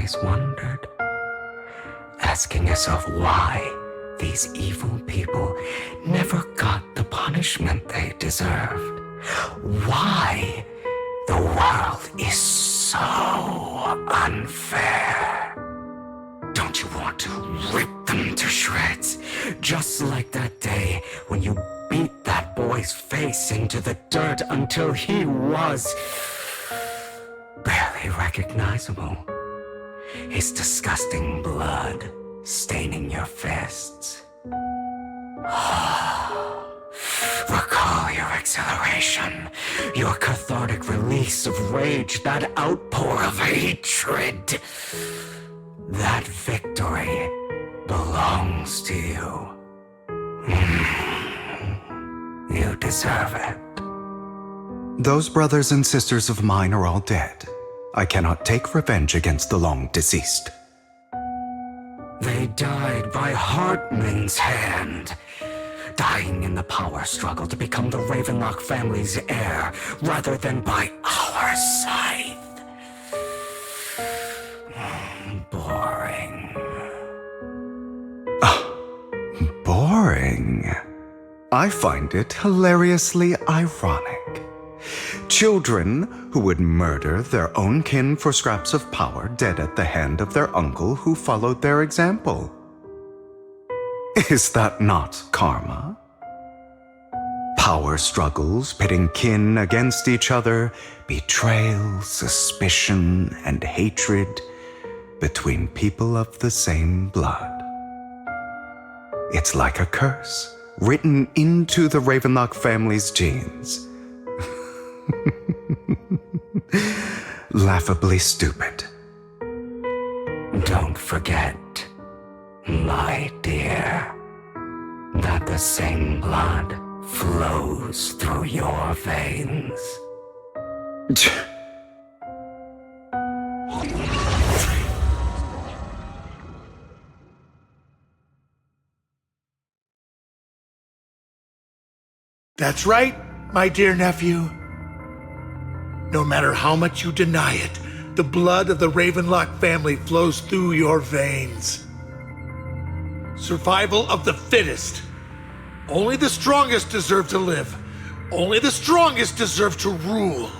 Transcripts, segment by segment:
always wondered, asking yourself why these evil people never got the punishment they deserved. Why the world is so unfair. Don't you want to rip them to shreds? Just like that day when you beat that boy's face into the dirt until he was barely recognizable. His disgusting blood staining your fists. Recall your exhilaration, your cathartic release of rage, that outpour of hatred. That victory belongs to you. You deserve it. Those brothers and sisters of mine are all dead. I cannot take revenge against the long deceased. They died by Hartman's hand, dying in the power struggle to become the Ravenlock family's heir, rather than by our scythe. Boring. Boring? I find it hilariously ironic. Children who would murder their own kin for scraps of power dead at the hand of their uncle who followed their example. Is that not karma? Power struggles pitting kin against each other, betrayal, suspicion, and hatred between people of the same blood. It's like a curse written into the Ravenlock family's genes. Laughably stupid. Don't forget, my dear, that the same blood flows through your veins. That's right, my dear nephew. No matter how much you deny it, the blood of the Ravenlock family flows through your veins. Survival of the fittest. Only the strongest deserve to live. Only the strongest deserve to rule.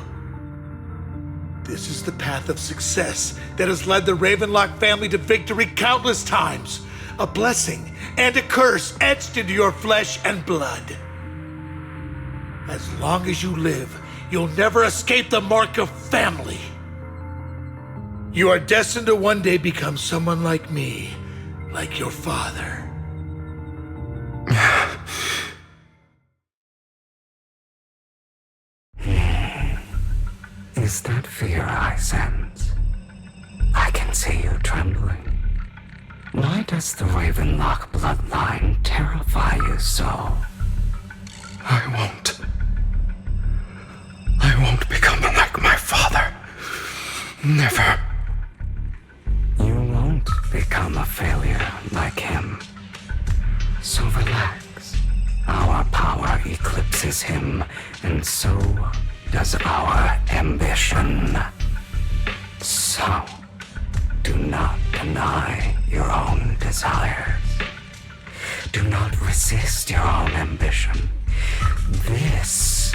This is the path of success that has led the Ravenlock family to victory countless times. A blessing and a curse etched into your flesh and blood. As long as you live, you'll never escape the mark of family. You are destined to one day become someone like me, like your father. Is that fear I sense? I can see you trembling. Why does the Ravenlock bloodline terrify you so? I won't become like my father. Never. You won't become a failure like him. So relax. Our power eclipses him, and so does our ambition. So, do not deny your own desires. Do not resist your own ambition. This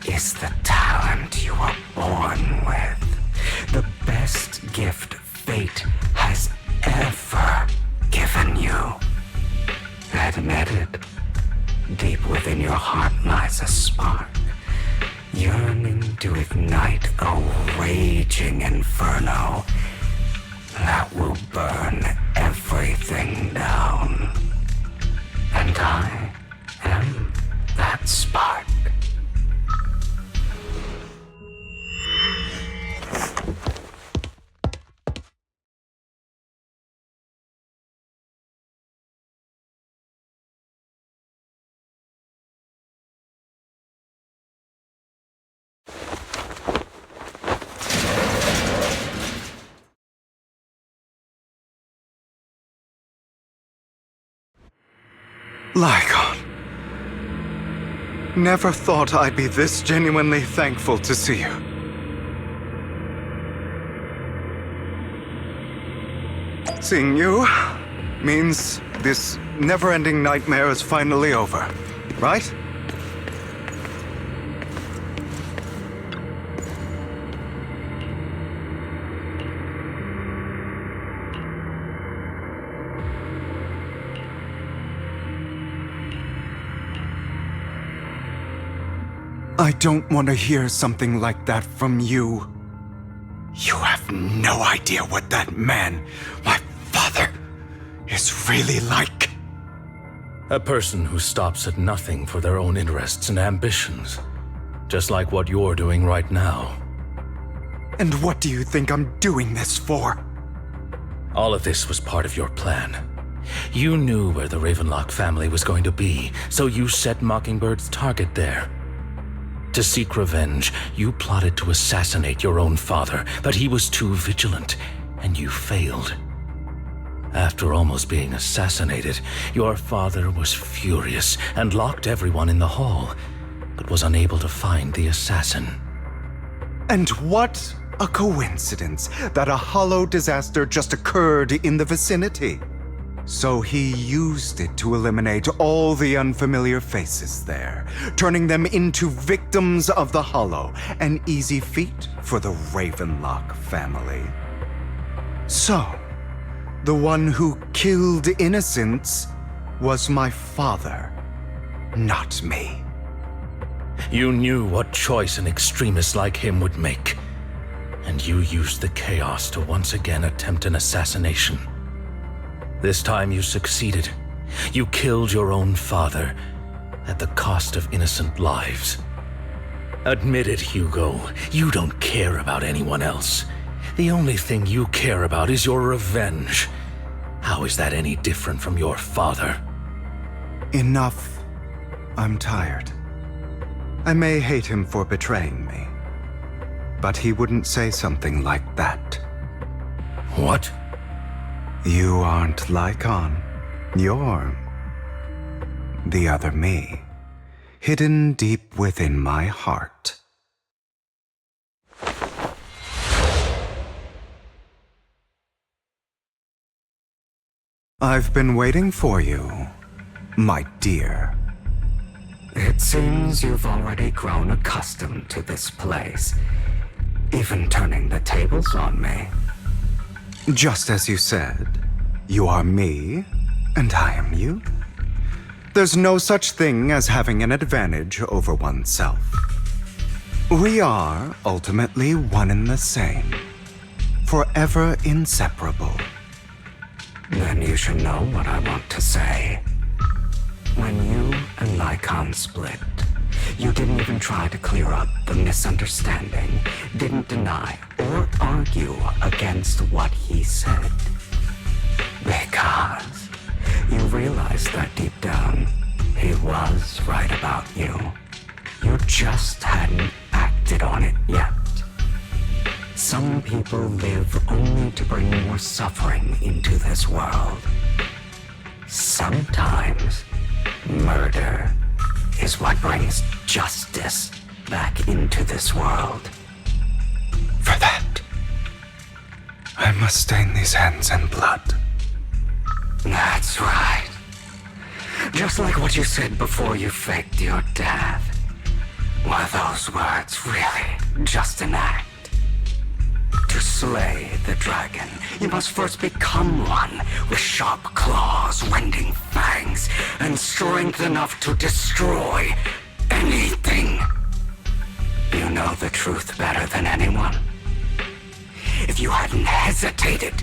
is the talent you were born with. The best gift fate has ever given you. Admit it. Deep within your heart lies a spark, yearning to ignite a raging inferno that will burn everything down. And I am that spark. Lycaon. Never thought I'd be this genuinely thankful to see you. Seeing you means this never-ending nightmare is finally over, right? I don't want to hear something like that from you. You have no idea what that man, my father, is really like. A person who stops at nothing for their own interests and ambitions. Just like what you're doing right now. And what do you think I'm doing this for? All of this was part of your plan. You knew where the Ravenlock family was going to be, so you set Mockingbird's target there. To seek revenge, you plotted to assassinate your own father, but he was too vigilant, and you failed. After almost being assassinated, your father was furious and locked everyone in the hall, but was unable to find the assassin. And what a coincidence that a hollow disaster just occurred in the vicinity. So he used it to eliminate all the unfamiliar faces there, turning them into victims of the Hollow, an easy feat for the Ravenlock family. So, the one who killed innocents was my father, not me. You knew what choice an extremist like him would make, and you used the chaos to once again attempt an assassination. This time you succeeded. You killed your own father at the cost of innocent lives. Admit it, Hugo. You don't care about anyone else. The only thing you care about is your revenge. How is that any different from your father? Enough. I'm tired. I may hate him for betraying me, but he wouldn't say something like that. What? You aren't Lycaon. You're the other me, hidden deep within my heart. I've been waiting for you, my dear. It seems you've already grown accustomed to this place, even turning the tables on me. Just as you said, you are me, and I am you. There's no such thing as having an advantage over oneself. We are ultimately one and the same, forever inseparable. Then you should know what I want to say. When you and Lycaon split, you didn't even try to clear up the misunderstanding, didn't deny or argue against what he said. Because you realized that deep down, he was right about you. You just hadn't acted on it yet. Some people live only to bring more suffering into this world. Sometimes, murder is what brings justice back into this world. For that, I must stain these hands in blood. That's right. Just like what you said before you faked your death. Were those words really just an act? To slay the dragon, you must first become one with sharp claws, rending fangs, and strength enough to destroy anything. You know the truth better than anyone. If you hadn't hesitated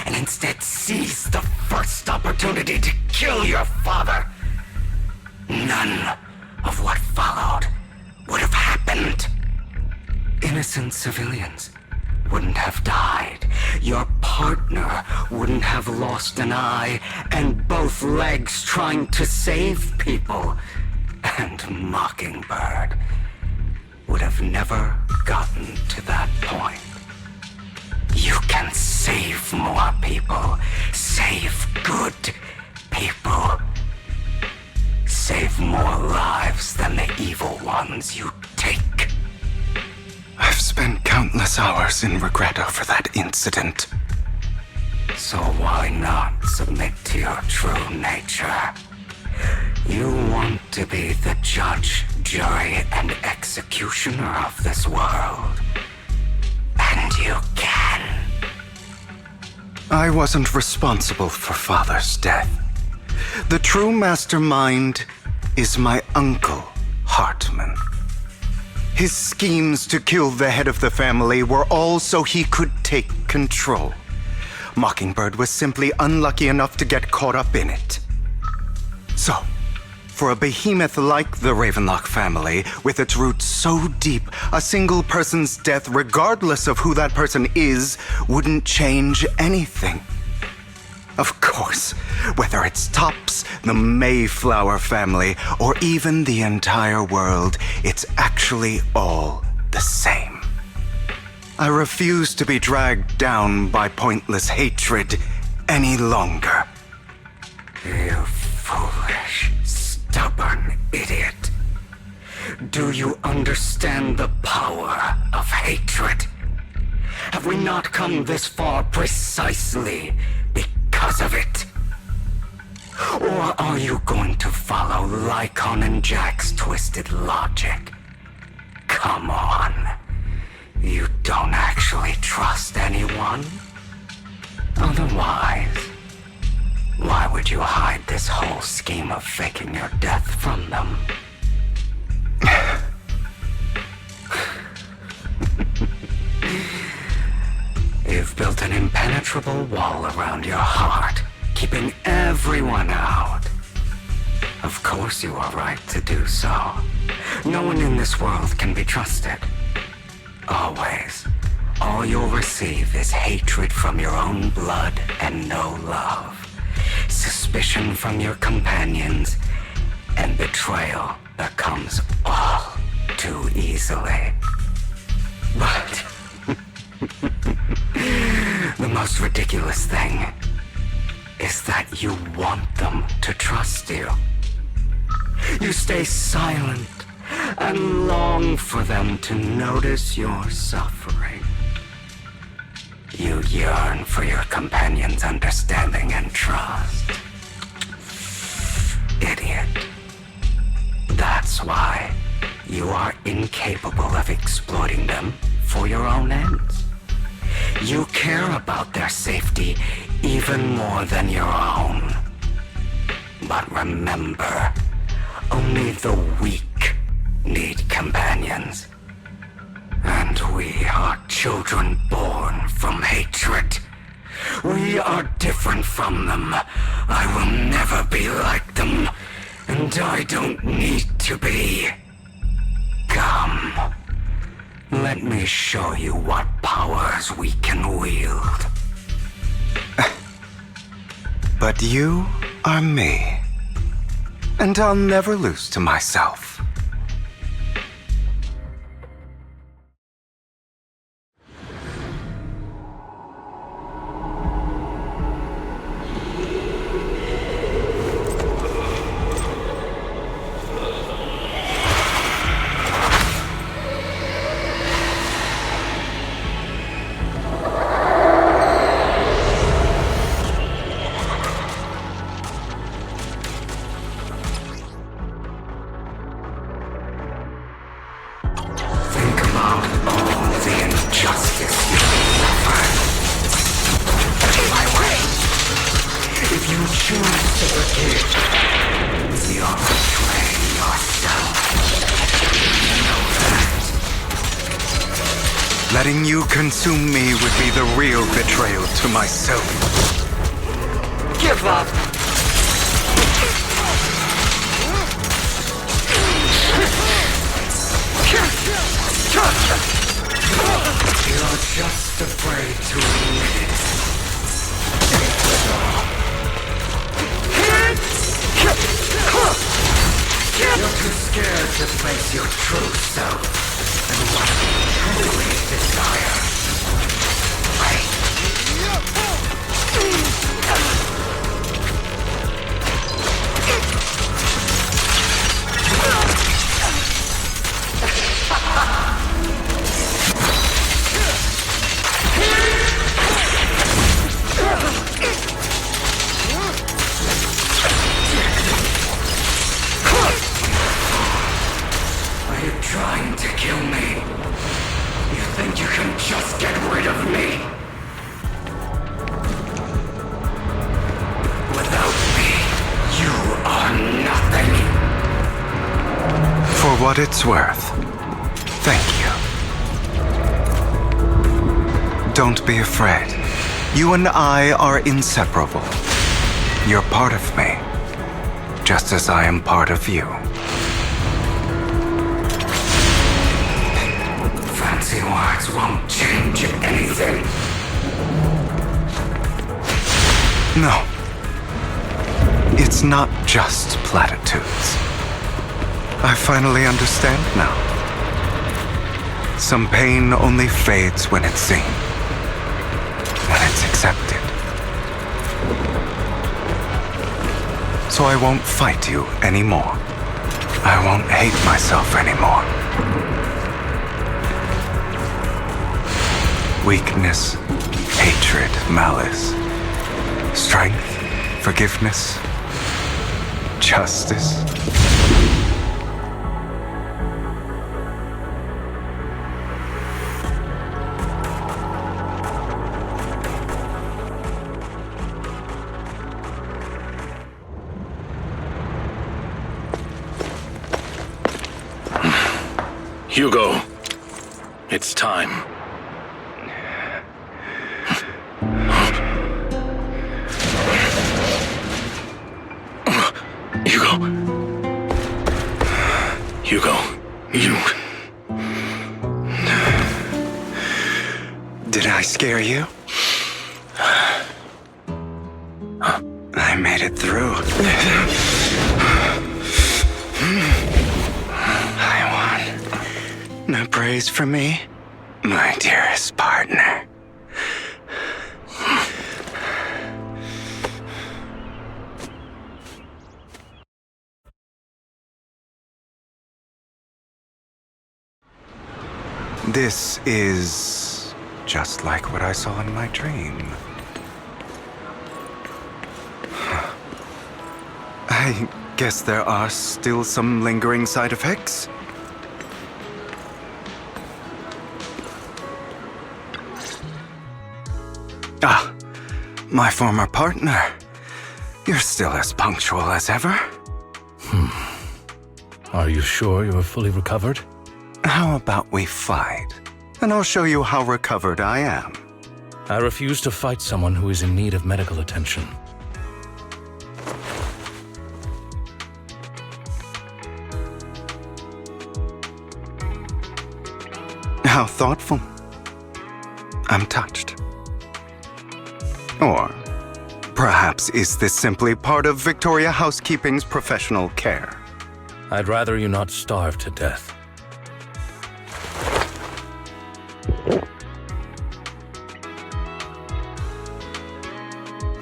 and instead seized the first opportunity to kill your father, none of what followed would have happened. Innocent civilians wouldn't have died. Your partner wouldn't have lost an eye and both legs trying to save people. And Mockingbird would have never gotten to that point. You can save more people. Save good people. Save more lives than the evil ones you take. I've spent countless hours in regret over that incident. So why not submit to your true nature? You want to be the judge, jury, and executioner of this world. And you can. I wasn't responsible for Father's death. The true mastermind is my uncle, Hartman. His schemes to kill the head of the family were all so he could take control. Mockingbird was simply unlucky enough to get caught up in it. So, for a behemoth like the Ravenlock family, with its roots so deep, a single person's death, regardless of who that person is, wouldn't change anything. Of course, whether it's Tops, the Mayflower family, or even the entire world, it's actually all the same. I refuse to be dragged down by pointless hatred any longer. You foolish, stubborn idiot. Do you understand the power of hatred? Have we not come this far precisely because of it? Or are you going to follow Lycaon and Jack's twisted logic? Come on. You don't actually trust anyone? Otherwise, why would you hide this whole scheme of faking your death from them? You've built an impenetrable wall around your heart, keeping everyone out. Of course you are right to do so. No one in this world can be trusted. Always. All you'll receive is hatred from your own blood and no love. Suspicion from your companions, and betrayal that comes all too easily. But the most ridiculous thing is that you want them to trust you. You stay silent and long for them to notice your suffering. You yearn for your companion's understanding and trust. Idiot. That's why you are incapable of exploiting them for your own ends. You care about their safety even more than your own. But remember, only the weak need companions. And we are children born from hatred. We are different from them. I will never be like them, and I don't need to be. Come. Let me show you what powers we can wield. But you are me, and I'll never lose to myself. Letting you consume me would be the real betrayal to myself. Give up! You're just afraid to admit it. You're too scared to face your true self and what you truly desire. what it's worth. Thank you. Don't be afraid. You and I are inseparable. You're part of me, just as I am part of you. Fancy words won't change anything. No. It's not just platitudes. I finally understand now. Some pain only fades when it's seen, when it's accepted. So I won't fight you anymore. I won't hate myself anymore. Weakness, hatred, malice, strength, forgiveness, justice. Hugo, it's time. Hugo, you... Did I scare you? I made it through. I won. No praise for me, my dearest partner. This is just like what I saw in my dream. I guess there are still some lingering side effects. Ah, my former partner. You're still as punctual as ever. Are you sure you are fully recovered? How about we fight, and I'll show you how recovered I am. I refuse to fight someone who is in need of medical attention. How thoughtful. I'm touched. Or perhaps is this simply part of Victoria Housekeeping's professional care? I'd rather you not starve to death.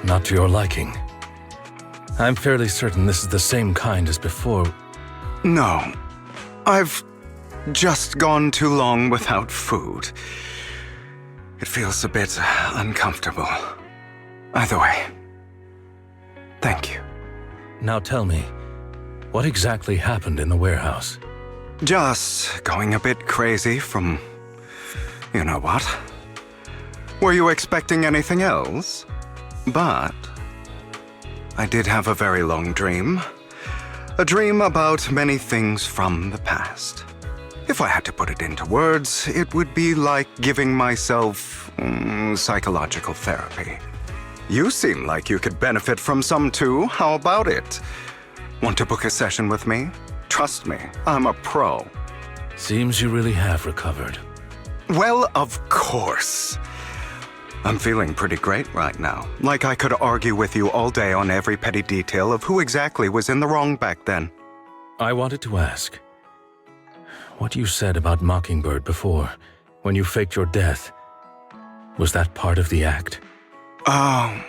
Not to your liking. I'm fairly certain this is the same kind as before. No. I've just gone too long without food. It feels a bit uncomfortable. Either way, thank you. Now tell me, what exactly happened in the warehouse? Just going a bit crazy from... you know what? Were you expecting anything else? But I did have a very long dream. A dream about many things from the past. If I had to put it into words, it would be like giving myself psychological therapy. You seem like you could benefit from some too. How about it? Want to book a session with me? Trust me, I'm a pro. Seems you really have recovered. Well, of course. I'm feeling pretty great right now. Like I could argue with you all day on every petty detail of who exactly was in the wrong back then. I wanted to ask, what you said about Mockingbird before, when you faked your death, was that part of the act? Oh,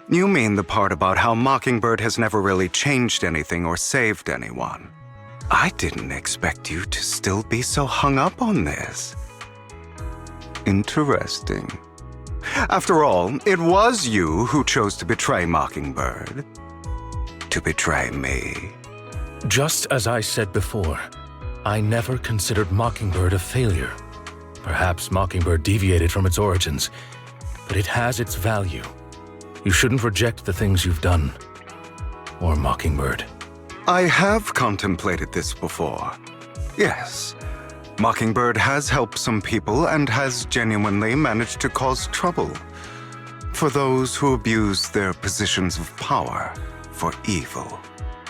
you mean the part about how Mockingbird has never really changed anything or saved anyone. I didn't expect you to still be so hung up on this. Interesting. After all, it was you who chose to betray Mockingbird. To betray me. Just as I said before, I never considered Mockingbird a failure. Perhaps Mockingbird deviated from its origins, but it has its value. You shouldn't reject the things you've done. Or Mockingbird. I have contemplated this before. Yes, Mockingbird has helped some people and has genuinely managed to cause trouble for those who abuse their positions of power for evil.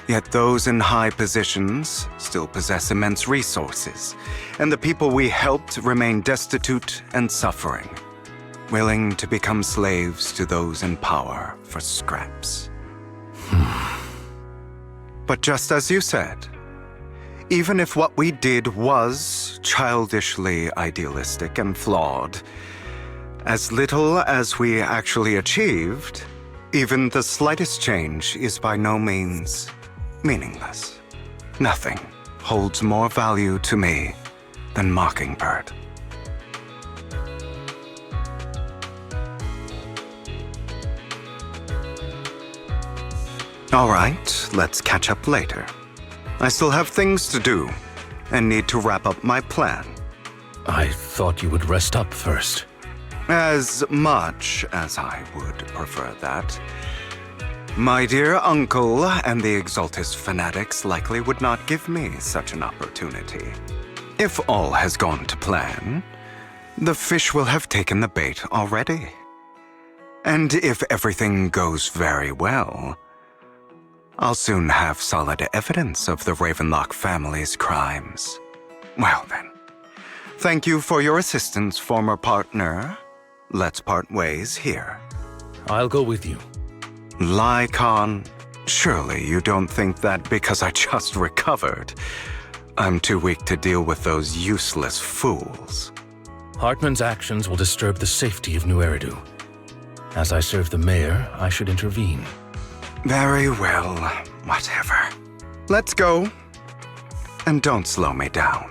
Yet those in high positions still possess immense resources, and the people we helped remain destitute and suffering, willing to become slaves to those in power for scraps. But just as you said, even if what we did was childishly idealistic and flawed, as little as we actually achieved, even the slightest change is by no means meaningless. Nothing holds more value to me than Mockingbird. All right, let's catch up later. I still have things to do and need to wrap up my plan. I thought you would rest up first. As much as I would prefer that. My dear uncle and the Exaltus fanatics likely would not give me such an opportunity. If all has gone to plan, the fish will have taken the bait already. And if everything goes very well, I'll soon have solid evidence of the Ravenlock family's crimes. Well then, thank you for your assistance, former partner. Let's part ways here. I'll go with you. Lycaon, surely you don't think that because I just recovered, I'm too weak to deal with those useless fools. Hartman's actions will disturb the safety of New Eridu. As I serve the mayor, I should intervene. Very well, whatever. Let's go. And don't slow me down.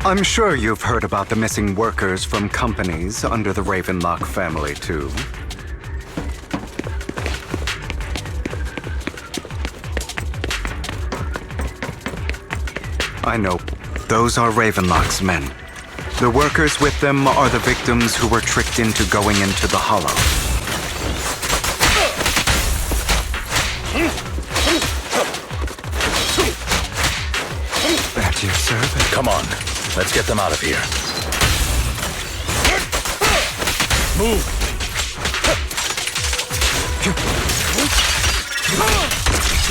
I'm sure you've heard about the missing workers from companies under the Ravenlock family, too. I know. Those are Ravenlock's men. The workers with them are the victims who were tricked into going into the Hollow. At your service. Come on, let's get them out of here. Move!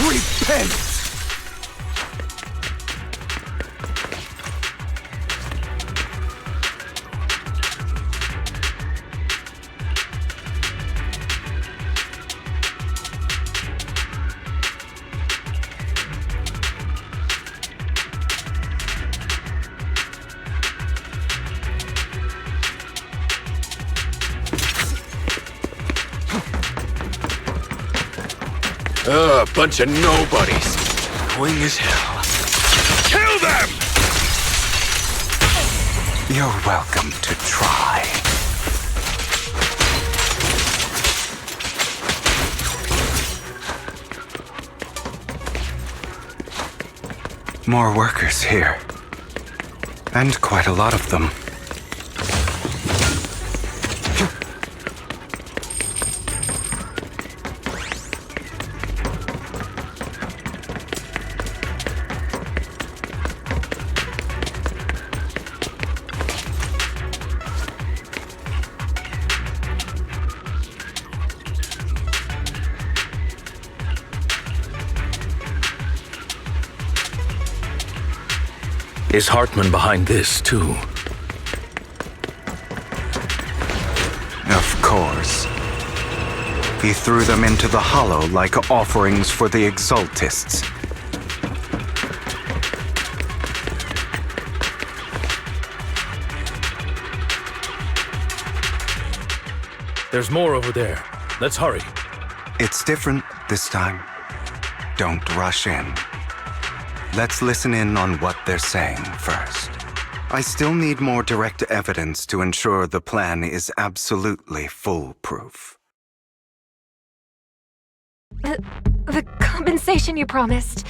Repent! Bunch of nobodies. Annoying as hell. Kill them! You're welcome to try. More workers here. And quite a lot of them. Is Hartman behind this, too? Of course. He threw them into the hollow like offerings for the Exaltists. There's more over there. Let's hurry. It's different this time. Don't rush in. Let's listen in on what they're saying first. I still need more direct evidence to ensure the plan is absolutely foolproof. The compensation you promised.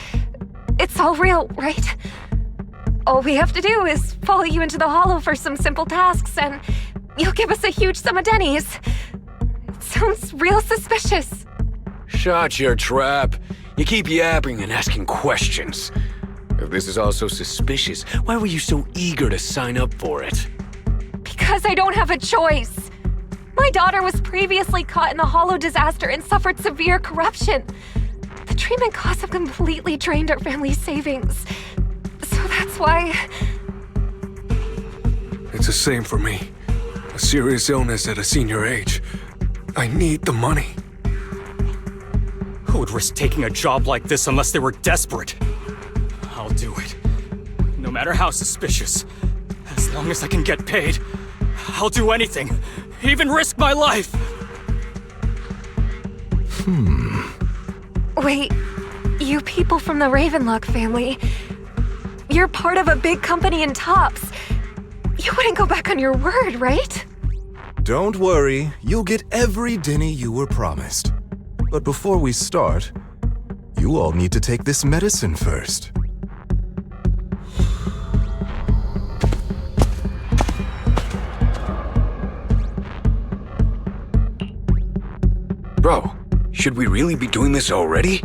It's all real, right? All we have to do is follow you into the hollow for some simple tasks, and you'll give us a huge sum of dennies. It sounds real suspicious. Shut your trap. You keep yapping and asking questions. If this is all so suspicious, why were you so eager to sign up for it? Because I don't have a choice. My daughter was previously caught in the hollow disaster and suffered severe corruption. The treatment costs have completely drained our family's savings. So that's why... It's the same for me. A serious illness at a senior age. I need the money. Who would risk taking a job like this unless they were desperate? I'll do it. No matter how suspicious. As long as I can get paid, I'll do anything. Even risk my life! Wait, you people from the Ravenlock family, you're part of a big company in Tops. You wouldn't go back on your word, right? Don't worry, you'll get every denny you were promised. But before we start, you all need to take this medicine first. Bro, should we really be doing this already?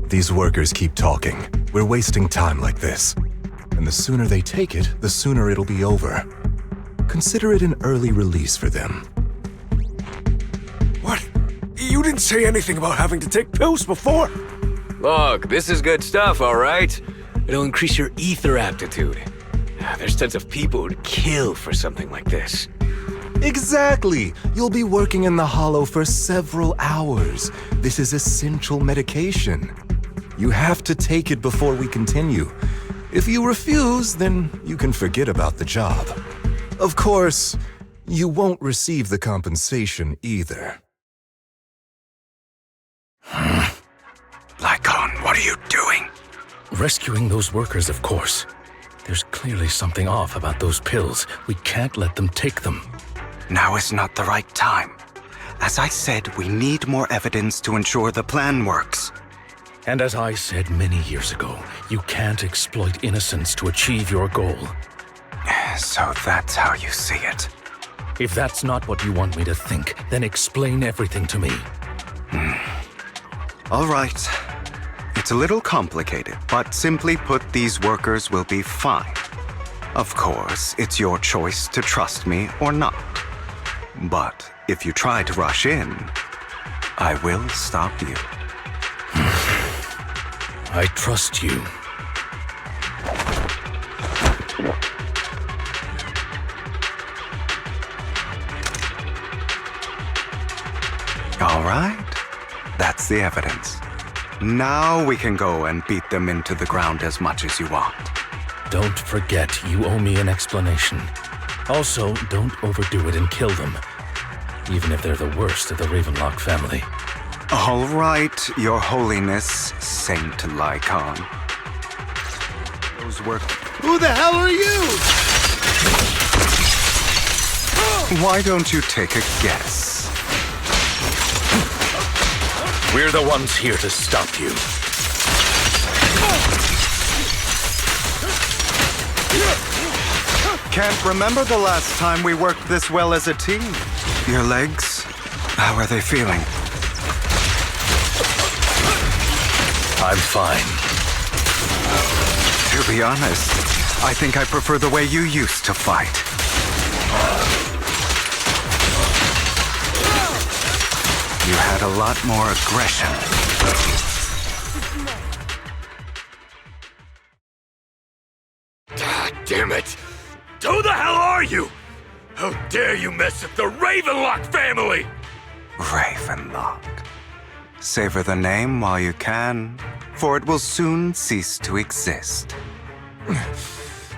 These workers keep talking. We're wasting time like this. And the sooner they take it, the sooner it'll be over. Consider it an early release for them. What? You didn't say anything about having to take pills before. Look, this is good stuff, all right? It'll increase your ether aptitude. There's tons of people who'd kill for something like this. Exactly! You'll be working in the hollow for several hours. This is essential medication. You have to take it before we continue. If you refuse, then you can forget about the job. Of course, you won't receive the compensation either. Lycaon, what are you doing? Rescuing those workers, of course. There's clearly something off about those pills. We can't let them take them. Now is not the right time. As I said, we need more evidence to ensure the plan works. And as I said many years ago, you can't exploit innocence to achieve your goal. So that's how you see it. If that's not what you want me to think, then explain everything to me. All right. It's a little complicated, but simply put, these workers will be fine. Of course, it's your choice to trust me or not. But if you try to rush in, I will stop you. I trust you. All right. That's the evidence. Now we can go and beat them into the ground as much as you want. Don't forget, you owe me an explanation. Also, don't overdo it and kill them, even if they're the worst of the Ravenlock family. All right, Your Holiness, Saint Lycaon. Those were... Who the hell are you? Why don't you take a guess? We're the ones here to stop you. can't remember the last time we worked this well as a team. Your legs, how are they feeling? I'm fine. To be honest, I think I prefer the way you used to fight. You had a lot more aggression. God damn it! Who the hell are you? How dare you mess with the Ravenlock family? Ravenlock. Savor the name while you can, for it will soon cease to exist.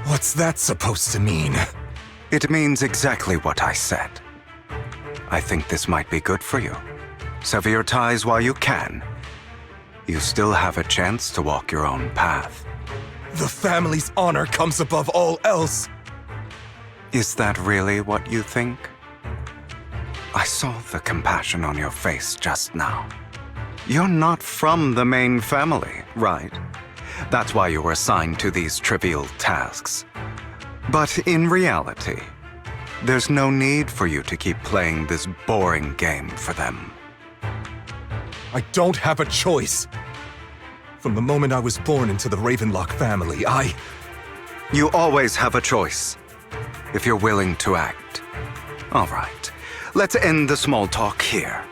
What's that supposed to mean? It means exactly what I said. I think this might be good for you. Sever your ties while you can. You still have a chance to walk your own path. The family's honor comes above all else. Is that really what you think? I saw the compassion on your face just now. You're not from the main family, right? That's why you were assigned to these trivial tasks. But in reality, there's no need for you to keep playing this boring game for them. I don't have a choice. From the moment I was born into the Ravenlock family, You always have a choice, if you're willing to act. All right, let's end the small talk here.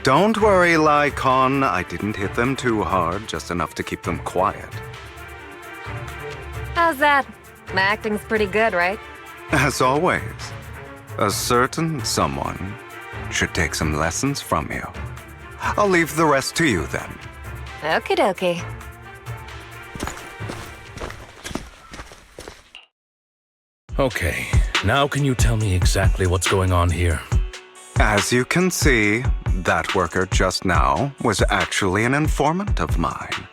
Don't worry, Lycaon. I didn't hit them too hard, just enough to keep them quiet. How's that? My acting's pretty good, right? As always, a certain someone should take some lessons from you. I'll leave the rest to you then. Okie dokie. Okay, now can you tell me exactly what's going on here? As you can see, that worker just now was actually an informant of mine.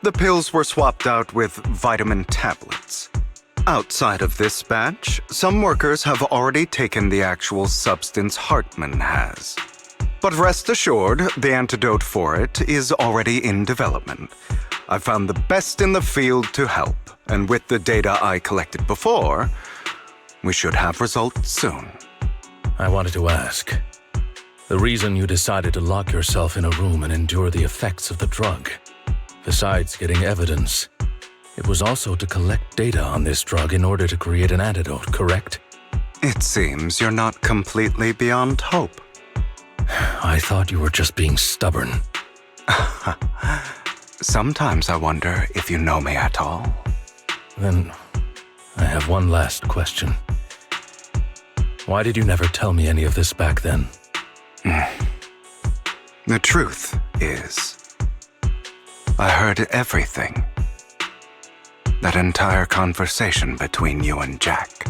The pills were swapped out with vitamin tablets. Outside of this batch, some workers have already taken the actual substance Hartman has. But rest assured, the antidote for it is already in development. I found the best in the field to help, and with the data I collected before, we should have results soon. I wanted to ask. The reason you decided to lock yourself in a room and endure the effects of the drug, besides getting evidence, it was also to collect data on this drug in order to create an antidote, correct? It seems you're not completely beyond hope. I thought you were just being stubborn. Sometimes I wonder if you know me at all. Then, I have one last question. Why did you never tell me any of this back then? The truth is, I heard everything. That entire conversation between you and Jack.